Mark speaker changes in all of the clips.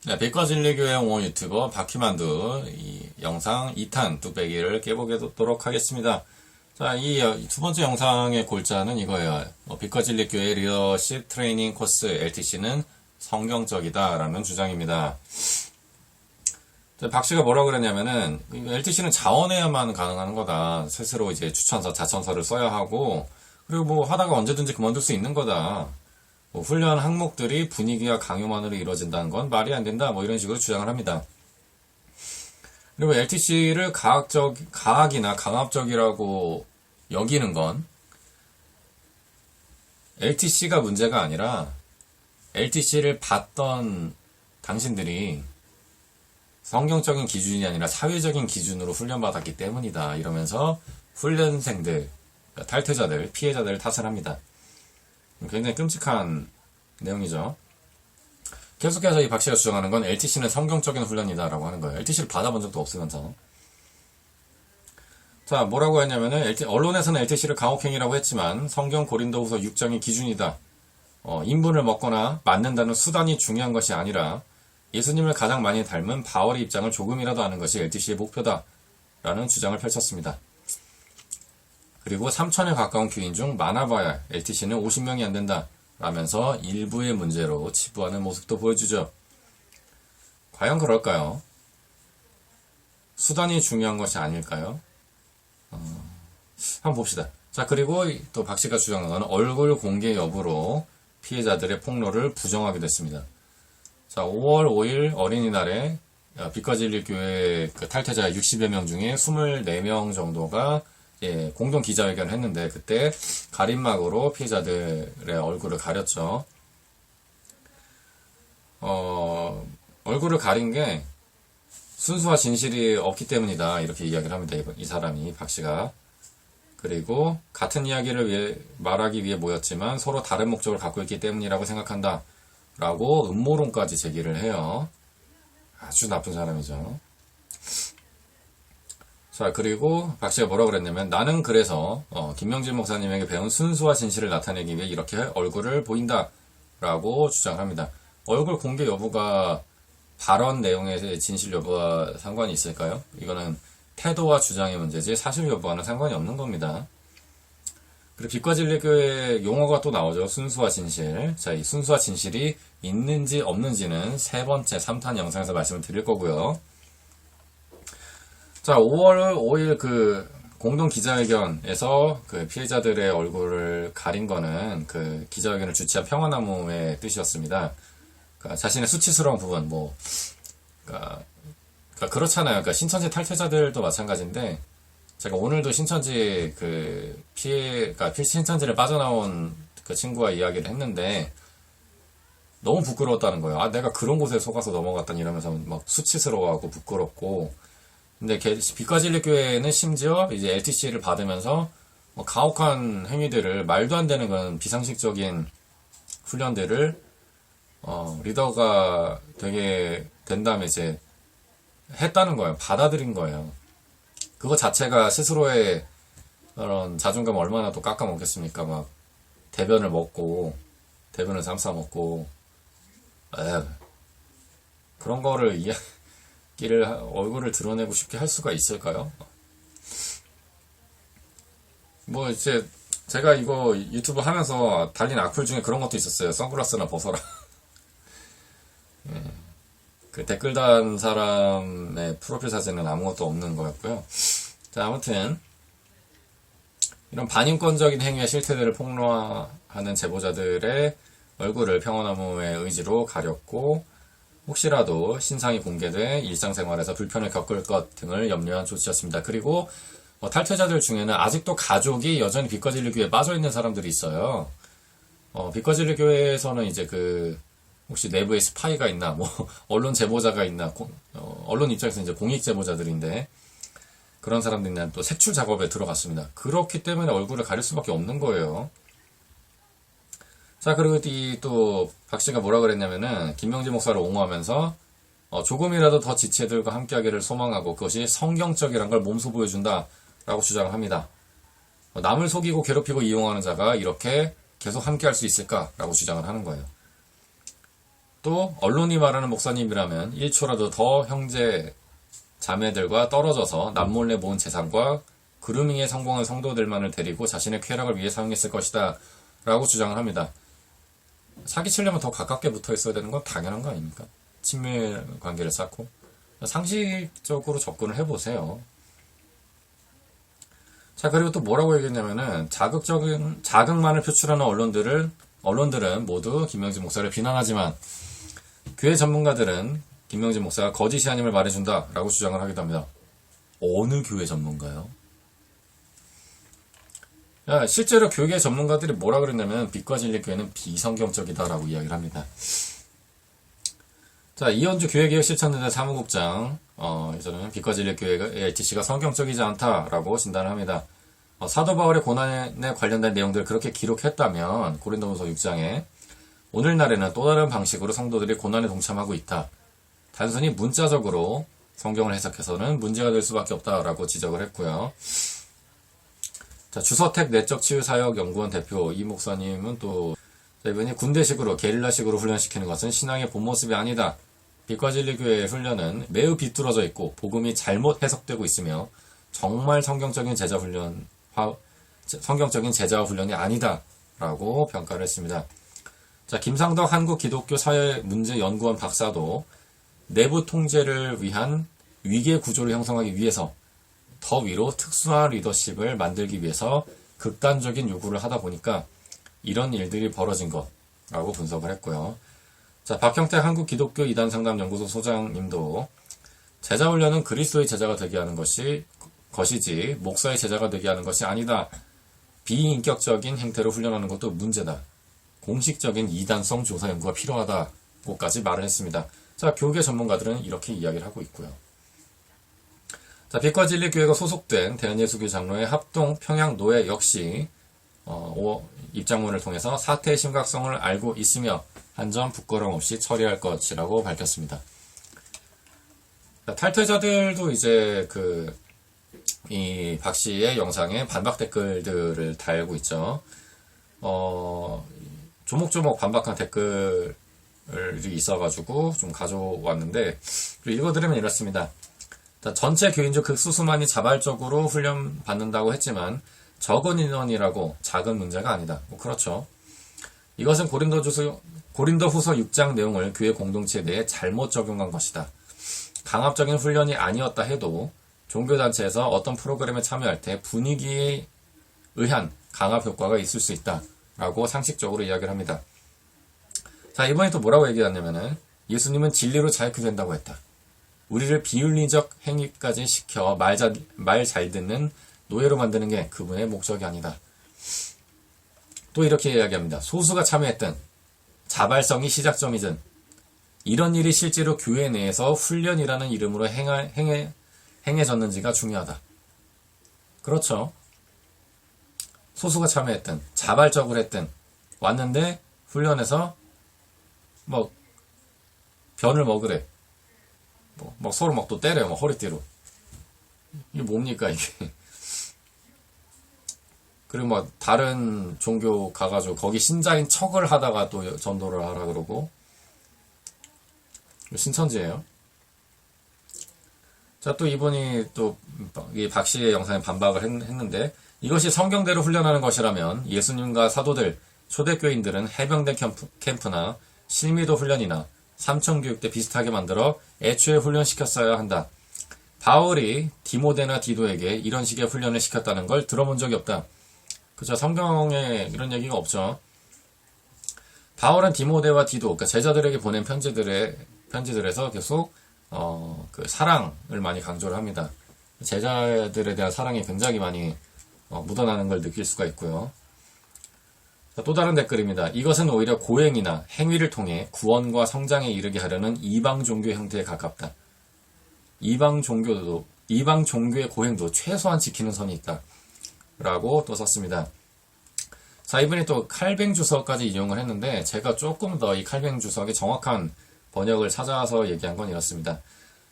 Speaker 1: 네, 빛과진리교회 옹호 유튜버 바퀴만두 이 영상 2탄 뚝배기를 깨보도록 하겠습니다. 자, 이 두 번째 영상의 골자는 이거예요. 빛과진리교회 리더십 트레이닝 코스 LTC는 성경적이다 라는 주장입니다. 박 씨가 뭐라 그랬냐면은 LTC는 자원해야만 가능한 거다. 스스로 이제 추천서, 자천서를 써야 하고 그리고 뭐 하다가 언제든지 그만둘 수 있는 거다. 훈련 항목들이 분위기와 강요만으로 이루어진다는 건 말이 안 된다. 뭐 이런 식으로 주장을 합니다. 그리고 LTC를 과학이나 강압적이라고 여기는 건 LTC가 문제가 아니라 LTC를 받던 당신들이 성경적인 기준이 아니라 사회적인 기준으로 훈련받았기 때문이다. 이러면서 훈련생들, 탈퇴자들, 피해자들을 탓을 합니다. 굉장히 끔찍한 내용이죠. 계속해서 이 박 씨가 주장하는 건 LTC는 성경적인 훈련이다 라고 하는 거예요. LTC를 받아본 적도 없으면서. 자, 뭐라고 했냐면은 언론에서는 LTC를 강혹행위라고 했지만 성경 고린도후서 6장이 기준이다. 인분을 먹거나 맞는다는 수단이 중요한 것이 아니라 예수님을 가장 많이 닮은 바울의 입장을 조금이라도 아는 것이 LTC의 목표다 라는 주장을 펼쳤습니다. 그리고 3천에 가까운 교인 중 많아봐야 LTC는 50명이 안 된다 라면서 일부의 문제로 치부하는 모습도 보여주죠. 과연 그럴까요? 수단이 중요한 것이 아닐까요? 한번 봅시다. 자, 그리고 또 박 씨가 주장한 것은 얼굴 공개 여부로 피해자들의 폭로를 부정하게 됐습니다. 자, 5월 5일 어린이날에 빛과진리교회 탈퇴자 60여 명 중에 24명 정도가 공동 기자회견을 했는데 그때 가림막으로 피해자들의 얼굴을 가렸죠. 얼굴을 가린 게 순수와 진실이 없기 때문이다 이렇게 이야기를 합니다. 이 사람이 박 씨가. 그리고 같은 이야기를 말하기 위해 모였지만 서로 다른 목적을 갖고 있기 때문이라고 생각한다 라고 음모론까지 제기를 해요. 아주 나쁜 사람이죠. 자, 그리고 박 씨가 뭐라고 그랬냐면 나는 그래서 김명진 목사님에게 배운 순수와 진실을 나타내기 위해 이렇게 얼굴을 보인다 라고 주장을 합니다. 얼굴 공개 여부가 발언 내용의 진실 여부와 상관이 있을까요? 이거는 태도와 주장의 문제지 사실 여부와는 상관이 없는 겁니다. 그리고 빛과진리교회 용어가 또 나오죠. 순수와 진실. 자, 이 순수와 진실이 있는지 없는지는 세 번째 3탄 영상에서 말씀을 드릴 거고요. 자, 5월 5일 공동 기자회견에서 피해자들의 얼굴을 가린 거는 기자회견을 주최한 평화나무의 뜻이었습니다. 자신의 수치스러운 부분, 그렇잖아요. 신천지 탈퇴자들도 마찬가지인데, 제가 오늘도 신천지 신천지를 빠져나온 친구와 이야기를 했는데, 너무 부끄러웠다는 거예요. 아, 내가 그런 곳에 속아서 넘어갔다니 이러면서 막 수치스러워하고 부끄럽고, 근데 빛과진리교회는 심지어 이제 LTC를 받으면서 가혹한 행위들을 말도 안 되는 그런 비상식적인 훈련들을 리더가 되게 된 다음에 이제 했다는 거예요. 받아들인 거예요. 그거 자체가 스스로의 그런 자존감 얼마나 또 깎아먹겠습니까? 막 대변을 삼싸 먹고 그런 거를 얼굴을 드러내고 쉽게 할 수가 있을까요? 이제 제가 이거 유튜브 하면서 달린 악플 중에 그런 것도 있었어요. 선글라스나 벗어라. 댓글 단 사람의 프로필 사진은 아무것도 없는 거였고요. 자, 아무튼 이런 반인권적인 행위의 실태들을 폭로하는 제보자들의 얼굴을 평화나무의 의지로 가렸고 혹시라도 신상이 공개돼 일상생활에서 불편을 겪을 것 등을 염려한 조치였습니다. 그리고 탈퇴자들 중에는 아직도 가족이 여전히 빛과진리교회에 빠져있는 사람들이 있어요. 빛과진리교회에서는 이제 혹시 내부에 스파이가 있나, 언론 제보자가 있나, 언론 입장에서 이제 공익 제보자들인데, 그런 사람들이나 또 색출 작업에 들어갔습니다. 그렇기 때문에 얼굴을 가릴 수밖에 없는 거예요. 자, 그리고 또 박 씨가 뭐라 그랬냐면은 김명진 목사를 옹호하면서 조금이라도 더 지체들과 함께하기를 소망하고 그것이 성경적이란 걸 몸소 보여준다 라고 주장을 합니다. 남을 속이고 괴롭히고 이용하는 자가 이렇게 계속 함께할 수 있을까 라고 주장을 하는 거예요. 또 언론이 말하는 목사님이라면 1초라도 더 형제 자매들과 떨어져서 남몰래 모은 재산과 그루밍에 성공한 성도들만을 데리고 자신의 쾌락을 위해 사용했을 것이다 라고 주장을 합니다. 사기치려면 더 가깝게 붙어 있어야 되는 건 당연한 거 아닙니까? 친밀 관계를 쌓고 상식적으로 접근을 해보세요. 자, 그리고 또 뭐라고 얘기했냐면은 자극만을 표출하는 언론들은 모두 김명진 목사를 비난하지만 교회 전문가들은 김명진 목사가 거짓이 아님을 말해준다 라고 주장을 하기도 합니다. 어느 교회 전문가요? 실제로 교계 전문가들이 뭐라 그랬냐면 빛과 진리 교회는 비성경적이다 라고 이야기를 합니다. 자, 이현주 교회개혁실천연대 사무국장 이제는 빛과 진리 교회의 HTC가 성경적이지 않다라고 진단을 합니다. 사도 바울의 고난에 관련된 내용들을 그렇게 기록했다면 고린도후서 6장에 오늘날에는 또 다른 방식으로 성도들이 고난에 동참하고 있다. 단순히 문자적으로 성경을 해석해서는 문제가 될 수밖에 없다라고 지적을 했고요. 자, 주서택 내적치유사역연구원 대표 이 목사님은 또 이분이 군대식으로 게릴라식으로 훈련시키는 것은 신앙의 본 모습이 아니다. 빛과 진리 교회의 훈련은 매우 비뚤어져 있고 복음이 잘못 해석되고 있으며 정말 성경적인 제자화 훈련이 아니다라고 평가를 했습니다. 자, 김상덕 한국기독교사회문제연구원 박사도 내부 통제를 위한 위계 구조를 형성하기 위해서 더 위로 특수한 리더십을 만들기 위해서 극단적인 요구를 하다 보니까 이런 일들이 벌어진 것라고 분석을 했고요. 자, 박형택 한국기독교 이단상담연구소 소장님도 제자훈련은 그리스도의 제자가 되게 하는 것이지 목사의 제자가 되게 하는 것이 아니다. 비인격적인 행태로 훈련하는 것도 문제다. 공식적인 이단성 조사 연구가 필요하다고까지 말을 했습니다. 자, 교계 전문가들은 이렇게 이야기를 하고 있고요. 자, 빛과 진리 교회가 소속된 대한예수교 장로회 합동 평양노회 역시 입장문을 통해서 사태의 심각성을 알고 있으며 한 점 부끄러움 없이 처리할 것이라고 밝혔습니다. 자, 탈퇴자들도 이제 이 박 씨의 영상에 반박 댓글들을 달고 있죠. 조목조목 반박한 댓글이 있어가지고 좀 가져왔는데 읽어드리면 이렇습니다. 자, 전체 교인 중 극소수만이 자발적으로 훈련 받는다고 했지만 적은 인원이라고 작은 문제가 아니다. 그렇죠. 이것은 고린도후서 6장 내용을 교회 공동체 내에 잘못 적용한 것이다. 강압적인 훈련이 아니었다 해도 종교단체에서 어떤 프로그램에 참여할 때 분위기에 의한 강압 효과가 있을 수 있다 라고 상식적으로 이야기를 합니다. 자, 이번에 또 뭐라고 얘기하냐면은 예수님은 진리로 자유케 된다고 했다. 우리를 비윤리적 행위까지 시켜 말 잘 듣는 노예로 만드는 게 그분의 목적이 아니다. 또 이렇게 이야기합니다. 소수가 참여했든 자발성이 시작점이든 이런 일이 실제로 교회 내에서 훈련이라는 이름으로 행해졌는지가 중요하다. 그렇죠. 소수가 참여했든 자발적으로 했든 왔는데 훈련에서 변을 먹으래. 서로 또 때려요. 허리띠로. 이게 뭡니까 이게. 그리고 다른 종교 가가지고 거기 신자인 척을 하다가 또 전도를 하라 그러고. 신천지예요. 자, 또 이분이 또 이 박 씨의 영상에 반박을 했는데 이것이 성경대로 훈련하는 것이라면 예수님과 사도들, 초대교인들은 해병대 캠프나 실미도 훈련이나 삼천교육대 비슷하게 만들어 애초에 훈련시켰어야 한다. 바울이 디모데나 디도에게 이런 식의 훈련을 시켰다는 걸 들어본 적이 없다. 그죠? 성경에 이런 얘기가 없죠. 바울은 디모데와 디도, 그러니까 제자들에게 보낸 편지들에서 계속 사랑을 많이 강조를 합니다. 제자들에 대한 사랑이 굉장히 많이 묻어나는 걸 느낄 수가 있고요. 또 다른 댓글입니다. 이것은 오히려 고행이나 행위를 통해 구원과 성장에 이르게 하려는 이방 종교 형태에 가깝다. 이방 종교의 고행도 최소한 지키는 선이 있다. 라고 또 썼습니다. 자, 이분이 또 칼뱅 주석까지 인용을 했는데 제가 조금 더 이 칼뱅 주석의 정확한 번역을 찾아서 얘기한 건 이렇습니다.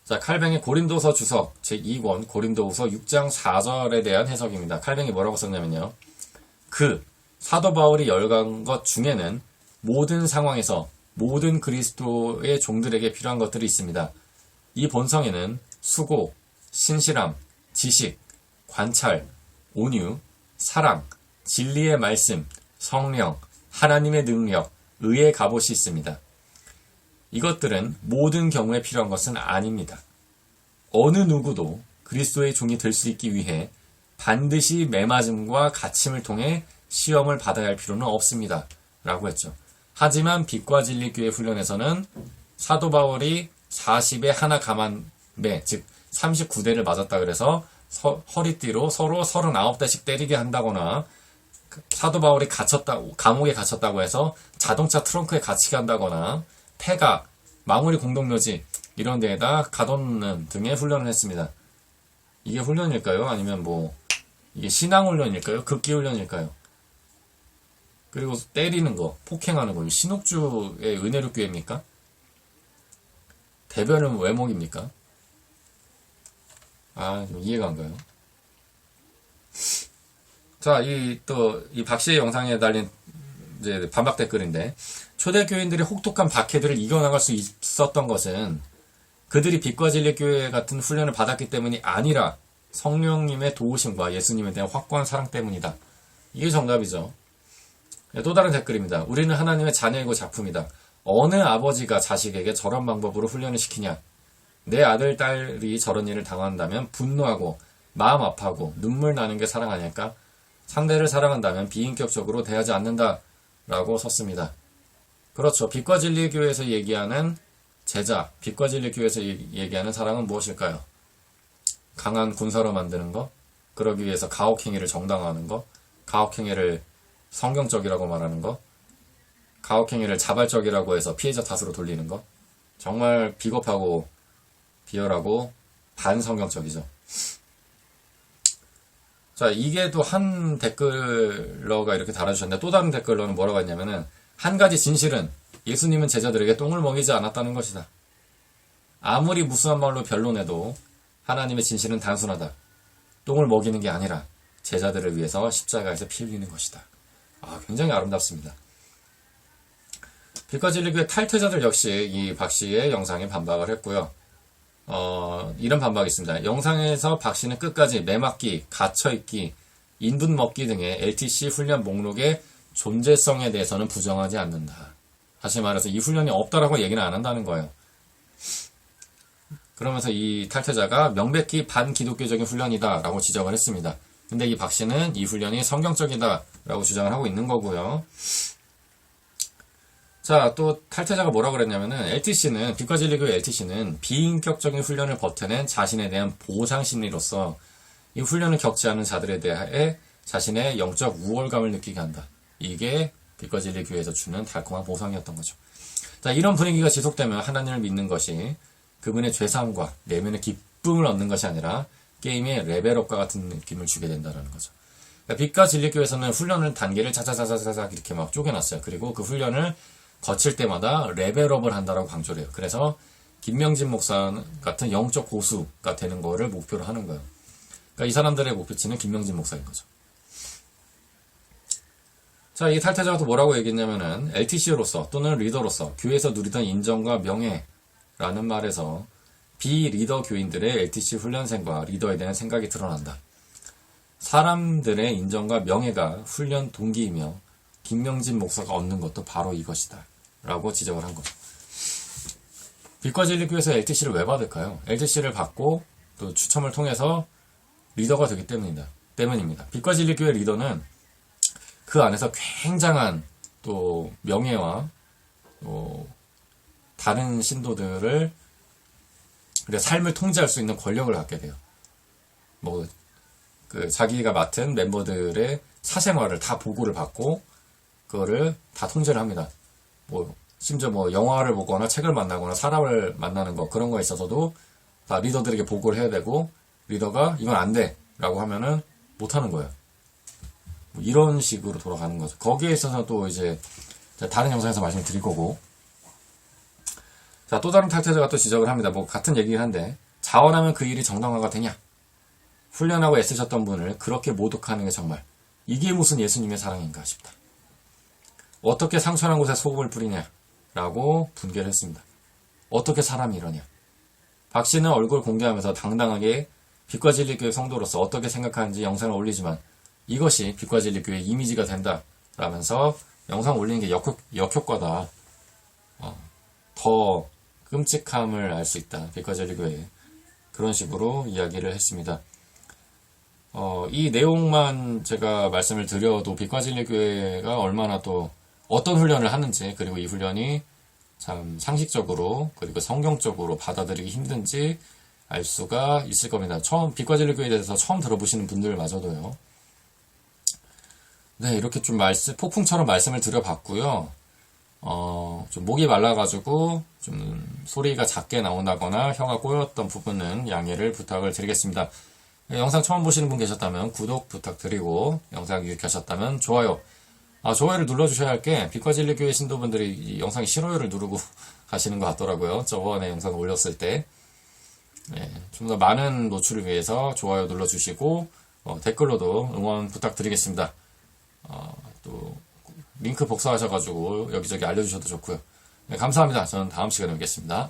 Speaker 1: 자, 칼뱅의 고린도서 주석 제2권 고린도후서 6장 4절에 대한 해석입니다. 칼뱅이 뭐라고 썼냐면요. 사도 바울이 열간 것 중에는 모든 상황에서 모든 그리스도의 종들에게 필요한 것들이 있습니다. 이 본성에는 수고, 신실함, 지식, 관찰, 온유, 사랑, 진리의 말씀, 성령, 하나님의 능력, 의의 갑옷이 있습니다. 이것들은 모든 경우에 필요한 것은 아닙니다. 어느 누구도 그리스도의 종이 될 수 있기 위해 반드시 매맞음과 갇힘을 통해 시험을 받아야 할 필요는 없습니다. 라고 했죠. 하지만 빛과 진리 교회 훈련에서는 사도 바울이 40에 하나 감한매, 즉 39대를 맞았다 그래서 허리띠로 서로 39대씩 때리게 한다거나, 사도 바울이 감옥에 갇혔다고 해서 자동차 트렁크에 갇히게 한다거나, 폐가, 망우리 공동묘지 이런 데에다 가둬놓는 등의 훈련을 했습니다. 이게 훈련일까요? 아니면 이게 신앙훈련일까요? 극기훈련일까요? 그리고 때리는 거, 폭행하는 거, 신옥주의 은혜로 교회입니까? 대변은 외목입니까? 좀 이해가 안 가요. 자, 이 박씨의 영상에 달린 이제 반박 댓글인데, 초대교인들이 혹독한 박해들을 이겨나갈 수 있었던 것은 그들이 빛과 진리 교회 같은 훈련을 받았기 때문이 아니라 성령님의 도우심과 예수님에 대한 확고한 사랑 때문이다. 이게 정답이죠. 또 다른 댓글입니다. 우리는 하나님의 자녀이고 작품이다. 어느 아버지가 자식에게 저런 방법으로 훈련을 시키냐? 내 아들, 딸이 저런 일을 당한다면 분노하고 마음 아파하고 눈물 나는 게 사랑 아닐까? 상대를 사랑한다면 비인격적으로 대하지 않는다. 라고 썼습니다. 그렇죠. 빛과 진리 교회에서 얘기하는 제자, 빛과 진리 교회에서 얘기하는 사랑은 무엇일까요? 강한 군사로 만드는 거? 그러기 위해서 가혹행위를 정당화하는 거? 가혹행위를 성경적이라고 말하는 거? 가혹행위를 자발적이라고 해서 피해자 탓으로 돌리는 거? 정말 비겁하고 비열하고 반성경적이죠. 자, 이게 또 한 댓글러가 이렇게 달아주셨는데, 또 다른 댓글러는 뭐라고 했냐면은, 한 가지 진실은 예수님은 제자들에게 똥을 먹이지 않았다는 것이다. 아무리 무수한 말로 변론해도 하나님의 진실은 단순하다. 똥을 먹이는 게 아니라 제자들을 위해서 십자가에서 피 흘리는 것이다. 굉장히 아름답습니다. 빛과 진리 교회 탈퇴자들 역시 이 박씨의 영상에 반박을 했고요. 이런 반박이 있습니다. 영상에서 박씨는 끝까지 매맞기, 갇혀있기, 인분 먹기 등의 LTC 훈련 목록의 존재성에 대해서는 부정하지 않는다. 다시 말해서 이 훈련이 없다라고 얘기는 안 한다는 거예요. 그러면서 이 탈퇴자가 명백히 반기독교적인 훈련이다 라고 지적을 했습니다. 근데 이 박씨는 이 훈련이 성경적이다 라고 주장을 하고 있는 거고요. 자, 또 탈퇴자가 뭐라고 그랬냐면은 LTC는, 빛과 진리 교회 LTC는 비인격적인 훈련을 버텨낸 자신에 대한 보상 심리로서 이 훈련을 겪지 않은 자들에 대해 자신의 영적 우월감을 느끼게 한다. 이게 빛과 진리 교회에서 주는 달콤한 보상이었던 거죠. 자, 이런 분위기가 지속되면 하나님을 믿는 것이 그분의 죄사함과 내면의 기쁨을 얻는 것이 아니라 게임의 레벨업과 같은 느낌을 주게 된다는 거죠. 그러니까 빛과 진리 교회에서는 훈련을 단계를 자자자자자자 이렇게 막 쪼개놨어요. 그리고 그 훈련을 거칠 때마다 레벨업을 한다라고 강조를 해요. 그래서 김명진 목사 같은 영적 고수가 되는 거를 목표로 하는 거예요. 그러니까 이 사람들의 목표치는 김명진 목사인 거죠. 자, 이 탈퇴자가 또 뭐라고 얘기했냐면은 LTC로서 또는 리더로서 교회에서 누리던 인정과 명예라는 말에서 비리더 교인들의 LTC 훈련생과 리더에 대한 생각이 드러난다. 사람들의 인정과 명예가 훈련 동기이며 김명진 목사가 얻는 것도 바로 이것이다 라고 지적을 한 거죠. 빛과 진리 교회에서 LTC를 왜 받을까요? LTC를 받고 또 추첨을 통해서 리더가 되기 때문입니다. 빛과 진리 교회 리더는 그 안에서 굉장한 또 명예와 또 다른 신도들을 삶을 통제할 수 있는 권력을 갖게 돼요. 자기가 맡은 멤버들의 사생활을 다 보고를 받고 그거를 다 통제를 합니다. 심지어 영화를 보거나 책을 만나거나 사람을 만나는 거, 그런 거에 있어서도 다 리더들에게 보고를 해야 되고, 리더가 이건 안 돼 라고 하면은 못 하는 거예요. 이런 식으로 돌아가는 거죠. 거기에 있어서 또 이제 다른 영상에서 말씀을 드릴 거고. 자, 또 다른 탈퇴자가 또 지적을 합니다. 같은 얘기긴 한데, 자원하면 그 일이 정당화가 되냐? 훈련하고 애쓰셨던 분을 그렇게 모독하는 게 정말 이게 무슨 예수님의 사랑인가 싶다. 어떻게 상처난 곳에 소금을 뿌리냐? 라고 분개를 했습니다. 어떻게 사람이 이러냐. 박 씨는 얼굴 공개하면서 당당하게 빛과 진리 교회 성도로서 어떻게 생각하는지 영상을 올리지만 이것이 빛과 진리 교회 이미지가 된다 라면서 영상 올리는 게 역효과다. 더 끔찍함을 알 수 있다. 빛과 진리 교회. 그런 식으로 이야기를 했습니다. 이 내용만 제가 말씀을 드려도 빛과 진리 교회가 얼마나 또 어떤 훈련을 하는지, 그리고 이 훈련이 참 상식적으로 그리고 성경적으로 받아들이기 힘든지 알 수가 있을 겁니다. 빛과 진리 교회에 대해서 처음 들어보시는 분들마저도요. 네, 이렇게 좀 폭풍처럼 말씀을 드려봤고요. 좀 목이 말라가지고 좀 소리가 작게 나온다거나 혀가 꼬였던 부분은 양해를 부탁을 드리겠습니다. 영상 처음 보시는 분 계셨다면 구독 부탁드리고, 영상 유익하셨다면 좋아요. 좋아요를 눌러주셔야 할 게, 빛과 진리 교회 신도분들이 이 영상에 싫어요를 누르고 가시는 것 같더라고요. 저번에 영상을 올렸을 때. 좀 더 많은 노출을 위해서 좋아요 눌러주시고, 댓글로도 응원 부탁드리겠습니다. 또 링크 복사하셔가지고 여기저기 알려주셔도 좋고요. 네, 감사합니다. 저는 다음 시간에 뵙겠습니다.